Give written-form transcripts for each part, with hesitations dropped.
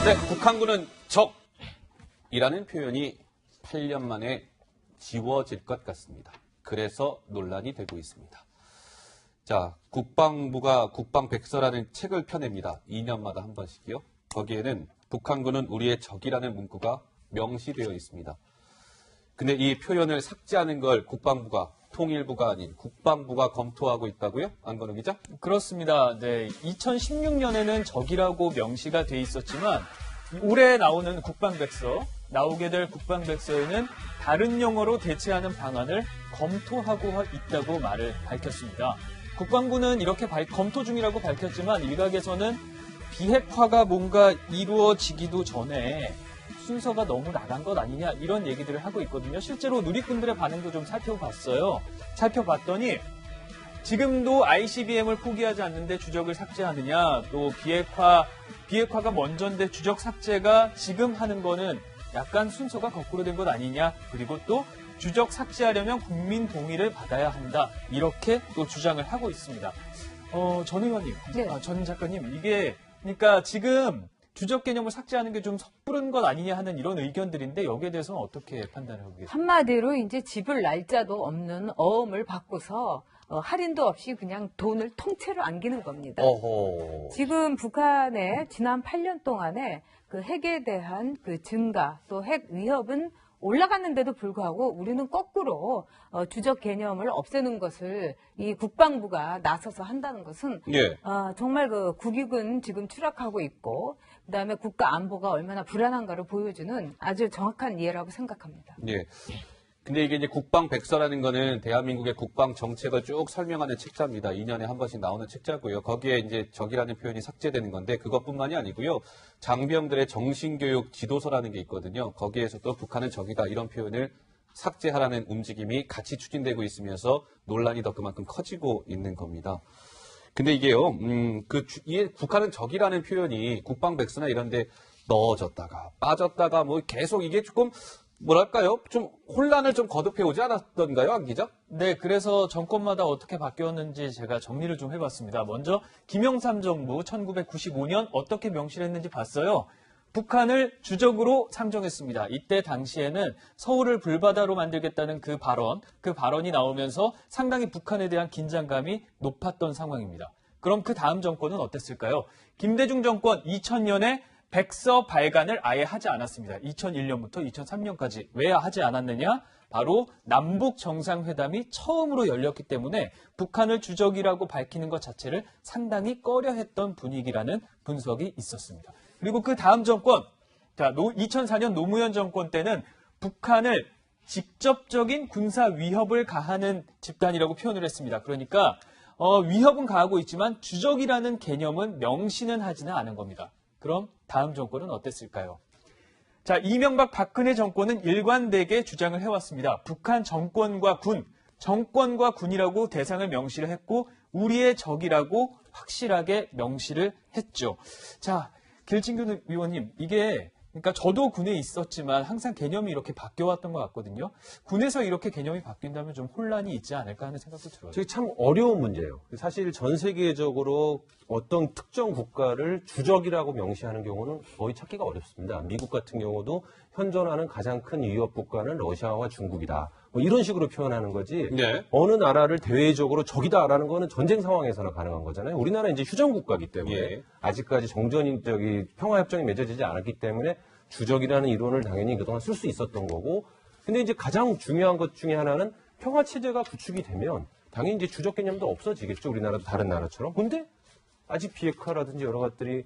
네, 북한군은 적이라는 표현이 8년 만에 지워질 것 같습니다. 그래서 논란이 되고 있습니다. 자, 국방부가 국방백서라는 책을 펴냅니다. 2년마다 한 번씩이요. 거기에는 북한군은 우리의 적이라는 문구가 명시되어 있습니다. 근데 이 표현을 삭제하는 걸 국방부가, 통일부가 아닌 국방부가 검토하고 있다고요? 안건우 기자? 그렇습니다. 네, 2016년에는 적이라고 명시가 돼 있었지만 올해 나오는 국방백서, 나오게 될 국방백서에는 다른 용어로 대체하는 방안을 검토하고 있다고 말을 밝혔습니다. 국방부는 이렇게 검토 중이라고 밝혔지만 일각에서는 비핵화가 뭔가 이루어지기도 전에 순서가 너무 나간 것 아니냐 이런 얘기들을 하고 있거든요. 실제로 누리꾼들의 반응도 좀 살펴봤어요. 살펴봤더니 지금도 ICBM을 포기하지 않는데 주적을 삭제하느냐, 또 비핵화가 먼저인데 주적 삭제가 지금 하는 거는 약간 순서가 거꾸로 된 것 아니냐, 그리고 또 주적 삭제하려면 국민 동의를 받아야 한다, 이렇게 또 주장을 하고 있습니다. 전 의원님, 네. 전 작가님, 이게 그러니까 지금 주적 개념을 삭제하는 게 좀 섣부른 것 아니냐 하는 이런 의견들인데 여기에 대해서는 어떻게 판단을 하고 계십니까? 한마디로 이제 지불 날짜도 없는 어음을 바꿔서 할인도 없이 그냥 돈을 통째로 안기는 겁니다. 어허. 지금 북한의 지난 8년 동안에 그 핵에 대한 그 증가 또 핵 위협은 올라갔는데도 불구하고 우리는 거꾸로 주적 개념을 없애는 것을 이 국방부가 나서서 한다는 것은 예. 정말 그 국익은 지금 추락하고 있고 그다음에 국가 안보가 얼마나 불안한가를 보여주는 아주 정확한 이해라고 생각합니다. 예. 근데 이게 이제 국방백서라는 거는 대한민국의 국방 정책을 쭉 설명하는 책자입니다. 2년에 한 번씩 나오는 책자고요. 거기에 이제 적이라는 표현이 삭제되는 건데 그것뿐만이 아니고요. 장병들의 정신교육 지도서라는 게 있거든요. 거기에서도 북한은 적이다 이런 표현을 삭제하라는 움직임이 같이 추진되고 있으면서 논란이 더 그만큼 커지고 있는 겁니다. 근데 이게요, 북한은 적이라는 표현이 국방백서나 이런 데 넣어졌다가 빠졌다가 뭐 계속 이게 조금 뭐랄까요? 좀 혼란을 좀 거듭해 오지 않았던가요, 안 기자? 네, 그래서 정권마다 어떻게 바뀌었는지 제가 정리를 좀 해봤습니다. 먼저 김영삼 정부 1995년 어떻게 명시를 했는지 봤어요. 북한을 주적으로 상정했습니다. 이때 당시에는 서울을 불바다로 만들겠다는 그 발언이 나오면서 상당히 북한에 대한 긴장감이 높았던 상황입니다. 그럼 그 다음 정권은 어땠을까요? 김대중 정권 2000년에 백서 발간을 아예 하지 않았습니다. 2001년부터 2003년까지. 왜 하지 않았느냐? 바로 남북 정상회담이 처음으로 열렸기 때문에 북한을 주적이라고 밝히는 것 자체를 상당히 꺼려했던 분위기라는 분석이 있었습니다. 그리고 그 다음 정권, 2004년 노무현 정권 때는 북한을 직접적인 군사 위협을 가하는 집단이라고 표현을 했습니다. 그러니까 위협은 가하고 있지만 주적이라는 개념은 명시는 하지는 않은 겁니다. 그럼 다음 정권은 어땠을까요? 자, 이명박 박근혜 정권은 일관되게 주장을 해왔습니다. 북한 정권과 군이라고 대상을 명시를 했고 우리의 적이라고 확실하게 명시를 했죠. 자, 길진규 의원님, 이게 그러니까 저도 군에 있었지만 항상 개념이 이렇게 바뀌어왔던 것 같거든요. 군에서 이렇게 개념이 바뀐다면 좀 혼란이 있지 않을까 하는 생각도 들어요. 저게 참 어려운 문제예요. 사실 전 세계적으로 어떤 특정 국가를 주적이라고 명시하는 경우는 거의 찾기가 어렵습니다. 미국 같은 경우도 현존하는 가장 큰 위협 국가는 러시아와 중국이다. 뭐 이런 식으로 표현하는 거지. 네. 어느 나라를 대외적으로 적이다라는 거는 전쟁 상황에서나 가능한 거잖아요. 우리나라는 이제 휴전 국가이기 때문에 예. 아직까지 평화협정이 맺어지지 않았기 때문에 주적이라는 이론을 당연히 그동안 쓸 수 있었던 거고. 근데 이제 가장 중요한 것 중에 하나는 평화 체제가 구축이 되면 당연히 이제 주적 개념도 없어지겠죠. 우리나라도 다른 나라처럼. 근데 아직 비핵화라든지 여러 것들이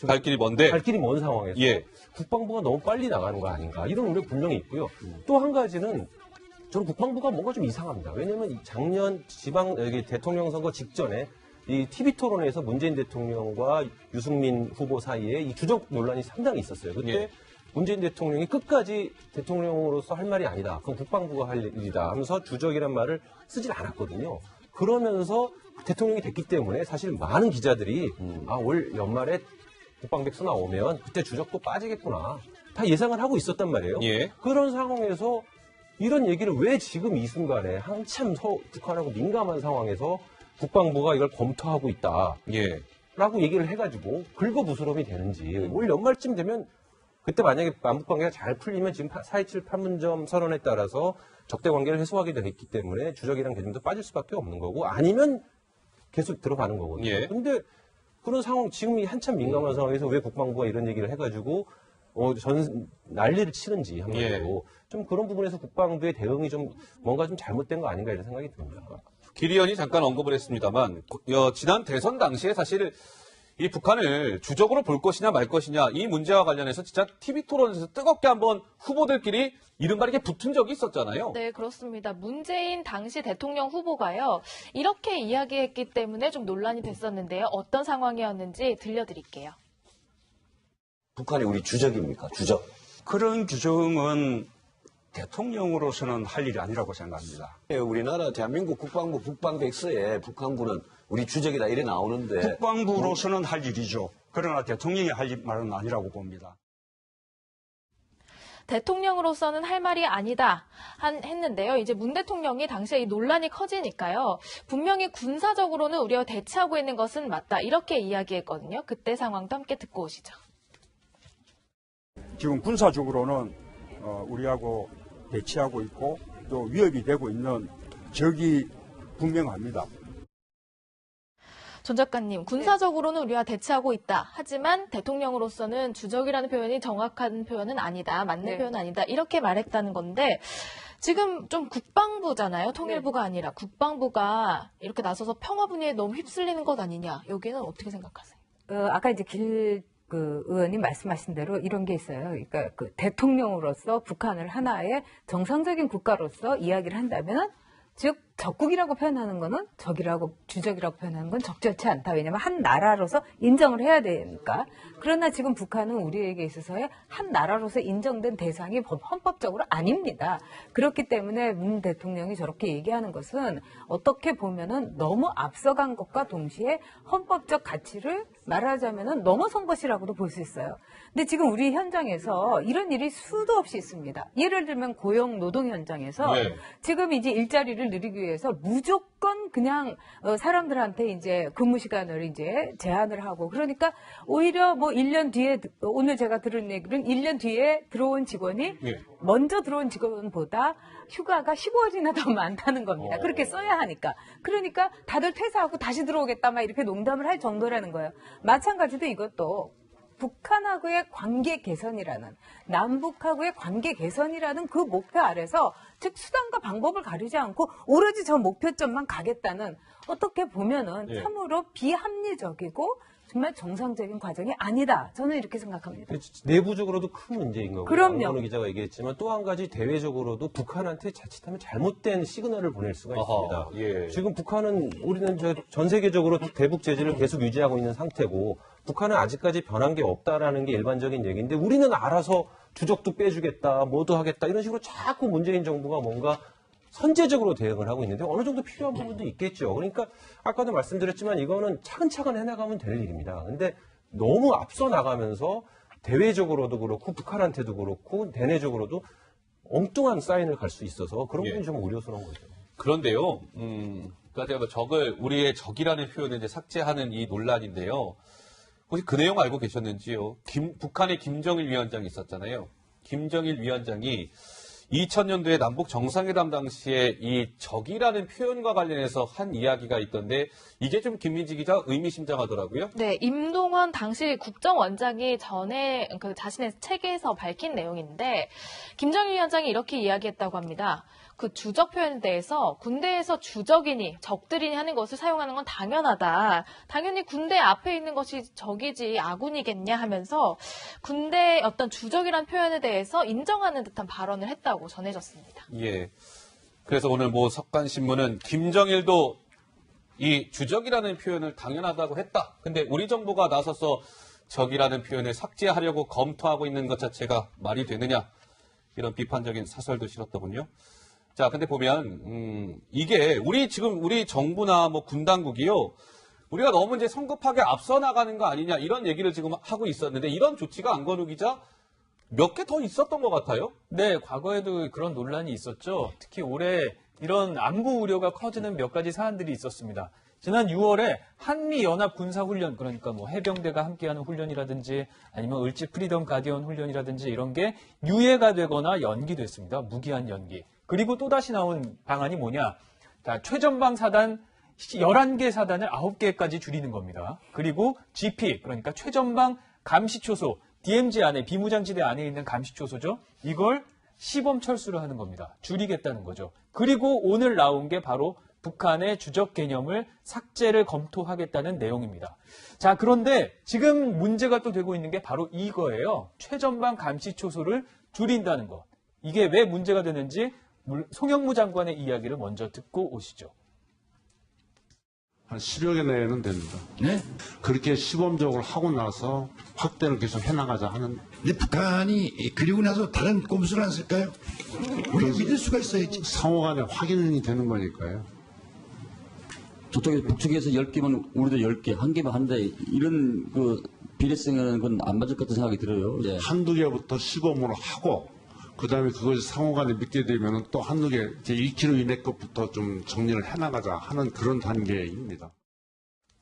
갈 길이 먼데. 갈 길이 먼 상황에서 예. 국방부가 너무 빨리 나가는 거 아닌가 이런 우려 분명히 있고요. 또 한 가지는 저는 국방부가 뭔가 좀 이상합니다. 왜냐하면 작년 대통령 선거 직전에 이 TV 토론에서 문재인 대통령과 유승민 후보 사이에 이 주적 논란이 상당히 있었어요. 그때 예. 문재인 대통령이 끝까지 대통령으로서 할 말이 아니다. 그건 국방부가 할 일이다 하면서 주적이란 말을 쓰질 않았거든요. 그러면서 대통령이 됐기 때문에 사실 많은 기자들이 올 연말에 국방백서 나오면 그때 주적도 빠지겠구나. 다 예상을 하고 있었단 말이에요. 예. 그런 상황에서 이런 얘기를 왜 지금 이 순간에 한참 북한하고 민감한 상황에서 국방부가 이걸 검토하고 있다. 예. 라고 얘기를 해가지고 긁어부스럼이 되는지 올 연말쯤 되면 그때 만약에 남북관계가 잘 풀리면 지금 4.27 판문점 선언에 따라서 적대 관계를 해소하게 됐기 때문에 주적이랑 개념도 빠질 수밖에 없는 거고 아니면 계속 들어가는 거거든요. 예. 근데 그런 상황 지금 한참 민감한 상황에서 왜 국방부가 이런 얘기를 해가지고 난리를 치는지 한마디로 좀 그런 부분에서 국방부의 대응이 좀 뭔가 좀 잘못된 거 아닌가 이런 생각이 듭니다. 길 의원이 잠깐 언급을 했습니다만 지난 대선 당시에 사실 이 북한을 주적으로 볼 것이냐 말 것이냐 이 문제와 관련해서 진짜 TV 토론에서 뜨겁게 한번 후보들끼리 이른바 이렇게 붙은 적이 있었잖아요. 네, 그렇습니다. 문재인 당시 대통령 후보가요. 이렇게 이야기했기 때문에 좀 논란이 됐었는데요. 어떤 상황이었는지 들려드릴게요. 북한이 우리 주적입니까? 주적. 그런 규정은 대통령으로서는 할 일이 아니라고 생각합니다. 우리나라 대한민국 국방부 국방백서에 북한군은 우리 주적이다 이래 나오는데 국방부로서는 할 일이죠. 그러나 대통령이 할 말은 아니라고 봅니다. 대통령으로서는 할 말이 아니다 했는데요. 이제 문 대통령이 당시에 이 논란이 커지니까요. 분명히 군사적으로는 우리와 대치하고 있는 것은 맞다. 이렇게 이야기했거든요. 그때 상황도 함께 듣고 오시죠. 지금 군사적으로는 우리하고 대치하고 있고 또 위협이 되고 있는 적이 분명합니다. 전 작가님, 군사적으로는 우리와 대치하고 있다. 하지만 대통령으로서는 주적이라는 표현이 정확한 표현은 아니다. 맞는 네. 표현은 아니다. 이렇게 말했다는 건데 지금 좀 국방부잖아요. 통일부가 아니라 국방부가 이렇게 나서서 평화 분위기에 너무 휩쓸리는 것 아니냐. 여기는 어떻게 생각하세요? 아까 이제 의원님 말씀하신 대로 이런 게 있어요. 그러니까 그 대통령으로서 북한을 하나의 정상적인 국가로서 이야기를 한다면, 즉 적국이라고 표현하는 거는 적이라고 주적이라고 표현하는 건 적절치 않다. 왜냐하면 한 나라로서 인정을 해야 되니까. 그러나 지금 북한은 우리에게 있어서의 한 나라로서 인정된 대상이 헌법적으로 아닙니다. 그렇기 때문에 문 대통령이 저렇게 얘기하는 것은 어떻게 보면은 너무 앞서간 것과 동시에 헌법적 가치를 말하자면은 넘어선 것이라고도 볼 수 있어요. 근데 지금 우리 현장에서 이런 일이 수도 없이 있습니다. 예를 들면 고용 노동 현장에서 네. 지금 이제 일자리를 누리기 위해서 무조건 그냥 사람들한테 이제 근무 시간을 이제 제한을 하고, 그러니까 오히려 뭐 1년 뒤에, 오늘 제가 들은 얘기는 1년 뒤에 들어온 직원이 예. 먼저 들어온 직원보다 휴가가 15일이나 더 많다는 겁니다. 그렇게 써야 하니까. 그러니까 다들 퇴사하고 다시 들어오겠다 막 이렇게 농담을 할 정도라는 거예요. 마찬가지로 이것도 북한하고의 관계 개선이라는, 남북하고의 관계 개선이라는 그 목표 아래서, 즉 수단과 방법을 가리지 않고 오로지 저 목표점만 가겠다는, 어떻게 보면은 예. 참으로 비합리적이고 정말 정상적인 과정이 아니다. 저는 이렇게 생각합니다. 내부적으로도 큰 문제인 거고요. 그럼요. 안건우 기자가 얘기했지만 또 한 가지 대외적으로도 북한한테 자칫하면 잘못된 시그널을 보낼 수가 있습니다. 아하, 예. 지금 북한은, 우리는 전 세계적으로 대북 제재를 계속 유지하고 있는 상태고 북한은 아직까지 변한 게 없다라는 게 일반적인 얘기인데, 우리는 알아서 주적도 빼주겠다, 뭐도 하겠다 이런 식으로 자꾸 문재인 정부가 뭔가 선제적으로 대응을 하고 있는데 어느 정도 필요한 부분도 있겠죠. 그러니까 아까도 말씀드렸지만 이거는 차근차근 해나가면 될 일입니다. 근데 너무 앞서 나가면서 대외적으로도 그렇고 북한한테도 그렇고 대내적으로도 엉뚱한 사인을 갈 수 있어서 그런 부분이 좀 우려스러운 거죠. 그런데요, 그러니까 적을 우리의 적이라는 표현을 이제 삭제하는 이 논란인데요. 혹시 그 내용 알고 계셨는지요? 북한의 김정일 위원장이 있었잖아요. 김정일 위원장이 2000년도에 남북 정상회담 당시에 이 적이라는 표현과 관련해서 한 이야기가 있던데, 이게 좀 김민지 기자 의미심장하더라고요. 네, 임동원 당시 국정원장이 전에 그 자신의 책에서 밝힌 내용인데, 김정일 위원장이 이렇게 이야기했다고 합니다. 그 주적 표현에 대해서 군대에서 주적이니 적들이니 하는 것을 사용하는 건 당연하다. 당연히 군대 앞에 있는 것이 적이지 아군이겠냐 하면서 군대의 어떤 주적이라는 표현에 대해서 인정하는 듯한 발언을 했다고 전해졌습니다. 예. 그래서 오늘 뭐 석간신문은 김정일도 이 주적이라는 표현을 당연하다고 했다. 근데 우리 정부가 나서서 적이라는 표현을 삭제하려고 검토하고 있는 것 자체가 말이 되느냐, 이런 비판적인 사설도 실었더군요. 자, 근데 보면 이게 우리 정부나 뭐 군 당국이요, 우리가 너무 이제 성급하게 앞서 나가는 거 아니냐, 이런 얘기를 지금 하고 있었는데, 이런 조치가 안건우 기자 몇 개 더 있었던 것 같아요. 네, 과거에도 그런 논란이 있었죠. 특히 올해 이런 안보 우려가 커지는 몇 가지 사안들이 있었습니다. 지난 6월에 한미연합군사훈련, 그러니까 뭐 해병대가 함께하는 훈련이라든지 아니면 을지 프리덤 가디언 훈련이라든지 이런 게 유예가 되거나 연기됐습니다. 무기한 연기. 그리고 또다시 나온 방안이 뭐냐. 자, 최전방 사단 11개 사단을 9개까지 줄이는 겁니다. 그리고 GP, 그러니까 최전방 감시초소, DMZ 안에, 비무장지대 안에 있는 감시초소죠. 이걸 시범 철수를 하는 겁니다. 줄이겠다는 거죠. 그리고 오늘 나온 게 바로 북한의 주적 개념을 삭제를 검토하겠다는 내용입니다. 자, 그런데 지금 문제가 또 되고 있는 게 바로 이거예요. 최전방 감시초소를 줄인다는 것. 이게 왜 문제가 되는지 송영무 장관의 이야기를 먼저 듣고 오시죠. 한 10여 개 내에는 됩니다. 네? 그렇게 시범적으로 하고 나서 확대를 계속 해나가자 하는. 근데 북한이 그리고 나서 다른 꼼수를 안 쓸까요? 우리 믿을 수가 있어야지. 상호 간에 확인이 되는 거니까요. 북쪽에서 10개면 우리도 10개, 한 개면 한 대, 이런 그 비례성은 그건 안 맞을 것 같은 생각이 들어요. 예. 한두 개부터 시범으로 하고, 그 다음에 그것이 상호 간에 믿게 되면 또 한두 개, 제 1km 이내 것부터 좀 정리를 해나가자 하는 그런 단계입니다.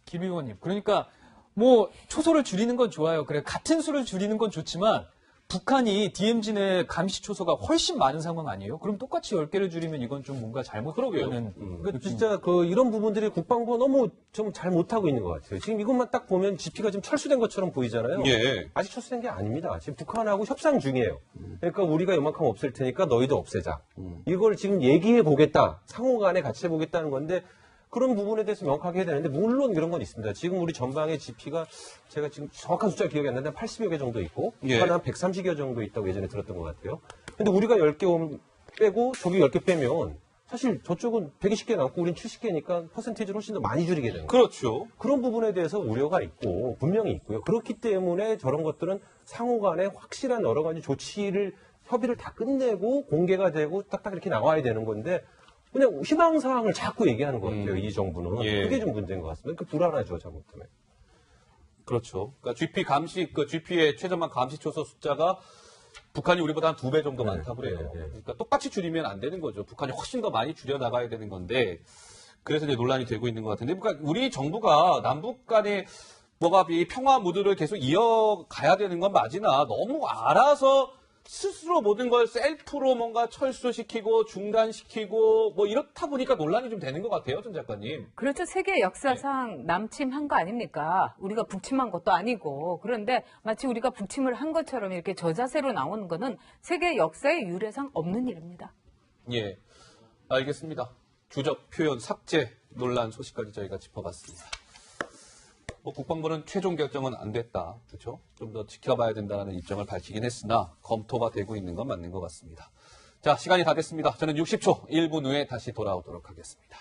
김 의원님, 그러니까 뭐 초소를 줄이는 건 좋아요. 그래, 같은 수를 줄이는 건 좋지만 북한이 DMZ 내 감시 초소가 훨씬 많은 상황 아니에요? 그럼 똑같이 10개를 줄이면 이건 좀 뭔가 잘못되는. 그러니까 진짜 이런 부분들이 국방부가 너무 좀 잘 못하고 있는 것 같아요. 지금 이것만 딱 보면 GP가 지금 철수된 것처럼 보이잖아요. 예. 아직 철수된 게 아닙니다. 지금 북한하고 협상 중이에요. 그러니까 우리가 요만큼 없앨 테니까 너희도 없애자. 이걸 지금 얘기해 보겠다. 상호 간에 같이 해보겠다는 건데 그런 부분에 대해서 명확하게 해야 되는데 물론 이런 건 있습니다. 지금 우리 전방의 GP가 제가 지금 정확한 숫자 기억이 안 나는데 80여 개 정도 있고 예. 북한은 한 130여 정도 있다고 예전에 들었던 것 같아요. 근데 우리가 10개 빼고 저기 10개 빼면 사실 저쪽은 120개 남고 우린 70개니까 퍼센테이지를 훨씬 더 많이 줄이게 되는 거예요. 그렇죠. 그런 부분에 대해서 우려가 있고 분명히 있고요. 그렇기 때문에 저런 것들은 상호 간에 확실한 여러 가지 협의를 다 끝내고 공개가 되고 딱딱 이렇게 나와야 되는 건데 그냥 희망사항을 자꾸 얘기하는 것 같아요. 이 정부는. 예. 그게 좀 문제인 것 같습니다. 불안하죠, 잘못하면. 그렇죠. 그러니까 GP의 최전방 감시 초소 숫자가 북한이 우리보다 한 2배 정도 많다고 그래요. 그러니까 똑같이 줄이면 안 되는 거죠. 북한이 훨씬 더 많이 줄여 나가야 되는 건데 그래서 이제 논란이 되고 있는 것 같은데 그러니까 우리 정부가 남북 간의 뭐가 이 평화 무드를 계속 이어가야 되는 건 맞으나 너무 알아서 스스로 모든 걸 셀프로 뭔가 철수시키고 중단시키고 뭐 이렇다 보니까 논란이 좀 되는 것 같아요, 전 작가님. 그렇죠. 세계 역사상 남침한 거 아닙니까? 우리가 북침한 것도 아니고. 그런데 마치 우리가 북침을 한 것처럼 이렇게 저자세로 나오는 거는 세계 역사의 유례상 없는 일입니다. 예, 알겠습니다. 주적 표현 삭제 논란 소식까지 저희가 짚어봤습니다. 국방부는 최종 결정은 안 됐다. 그렇죠? 좀 더 지켜봐야 된다는 입장을 밝히긴 했으나 검토가 되고 있는 건 맞는 것 같습니다. 자, 시간이 다 됐습니다. 저는 60초 1분 후에 다시 돌아오도록 하겠습니다.